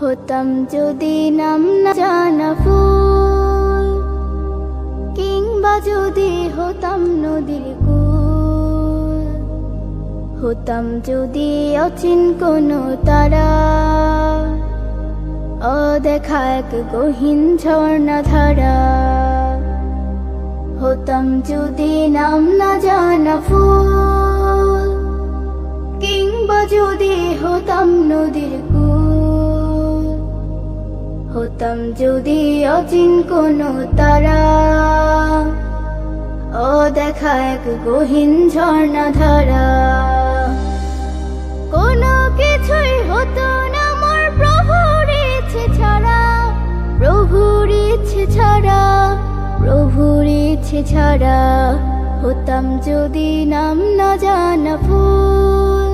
হতাম যদি নাম না জানা ফুল, কিংবা যদি হতাম নদীর কূল, হতাম যদি অচিন কোনো তারা, অদেখা এক গহীন ঝর্ণা ধারা। হতাম যদি নাম না জানা ফুল, কিংবা যদি হতাম নদীর কূল, হতাম যদি অচিন কোনো তারা, অদেখা এক গহীন ঝর্ণা ধারা। কোনো কিছুই হতো না মোর প্রভুর ইচ্ছে ছাড়া, প্রভুর ইচ্ছে ছাড়া, প্রভুর ইচ্ছে ছাড়া। হতাম যদি নাম না জানা ফুল,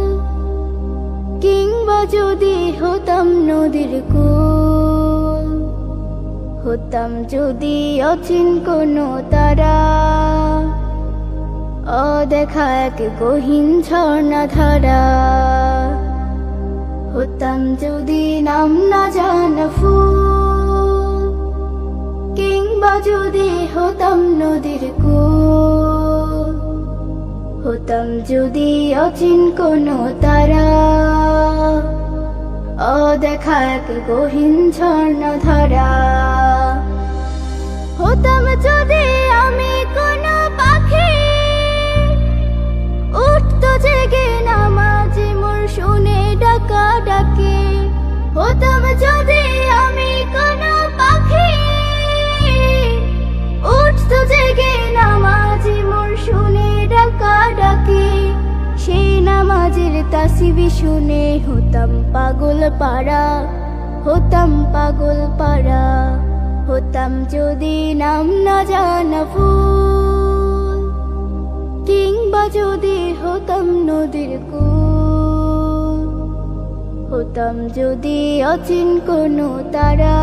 কিংবা যদি হতাম নদীর কূল, হতাম যদি অচিন কোনো তারা, অদেখা এক গহীন ঝর্ণা ধারা। হতাম যদি নাম না জানা ফুল, কিংবা যদি হতাম নদীর কূল, হতাম যদি অচিন কোনো তারা, অদেখা এক গহীন ঝর্ণা ধারা। হতাম যদি আমি কোনো পাখি, উঠতো জেগে নামাজে মোর শুনে ডাকা ডাকে। হতাম যদি আমি কোনো পাখি, উঠতো জেগে নামাজে মোর শুনে ডাকা ডাকে। সেই নামাজের তাসবিহ শুনে হতাম পাগল পাড়া, হতাম পাগল পাড়া। হতাম যদি নাম না জানা ফুল, কিংবা যদি হতাম নদীর কূল, হতাম যদি অচিন কোনো তারা,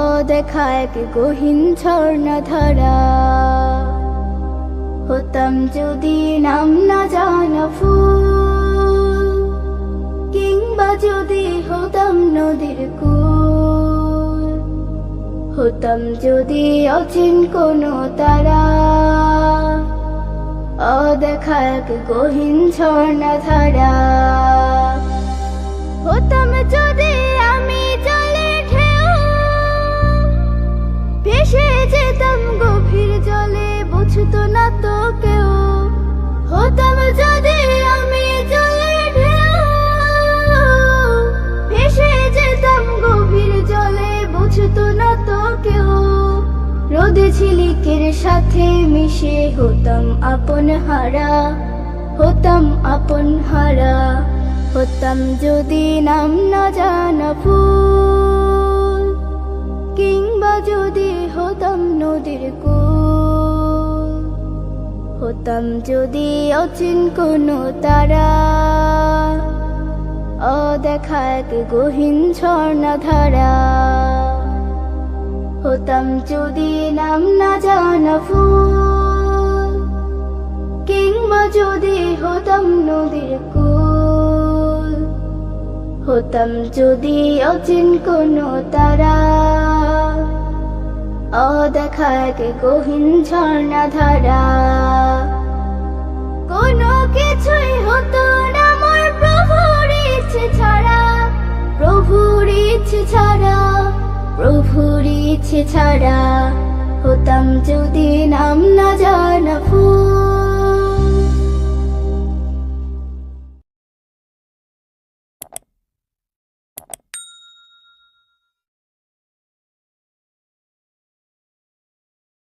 অদেখা এক গহীন ঝর্ণা ধারা। হতাম যদি নাম না জানা ফুল, কিংবা যদি হতাম নদীর কূল, হতাম যদি অচিন কোনো তারা, অদেখা এক গহীন ঝর্ণা ধারা। হতাম যদি আমি জলে ঢেউ, ভেসে যেতাম গভীর জলে, বুঝতো না তো কেউ। হতাম যদি আমি জলে ঢেউ, ভেসে যেতাম গভীর জলে, বুঝতো না তো কেউ। রোদে ঝিলিকের সাথে মিশে হতাম আপন হারা, হতাম আপন হারা। হতাম যদি নাম না জানা ফুল, কিংবা যদি হতাম নদীর কূল, হতাম যদি অচিন কোনো তারা, অদেখা এক গহীন ঝর্ণা ধারা। হতাম যদি নাম না জানা ফুল, কিংবা যদি হতাম নদীর কূল, হতাম যদি অচিন কোনো তারা, অদেখা এক গহীন ঝর্ণা ধারা। কোনো কিছুই হতো না মোর প্রভুর ইচ্ছে ছাড়া, প্রভুর ইচ্ছে ছাড়া, প্রভুর ইচ্ছে ছাড়া। হতাম যদি নাম না জানা ফুল,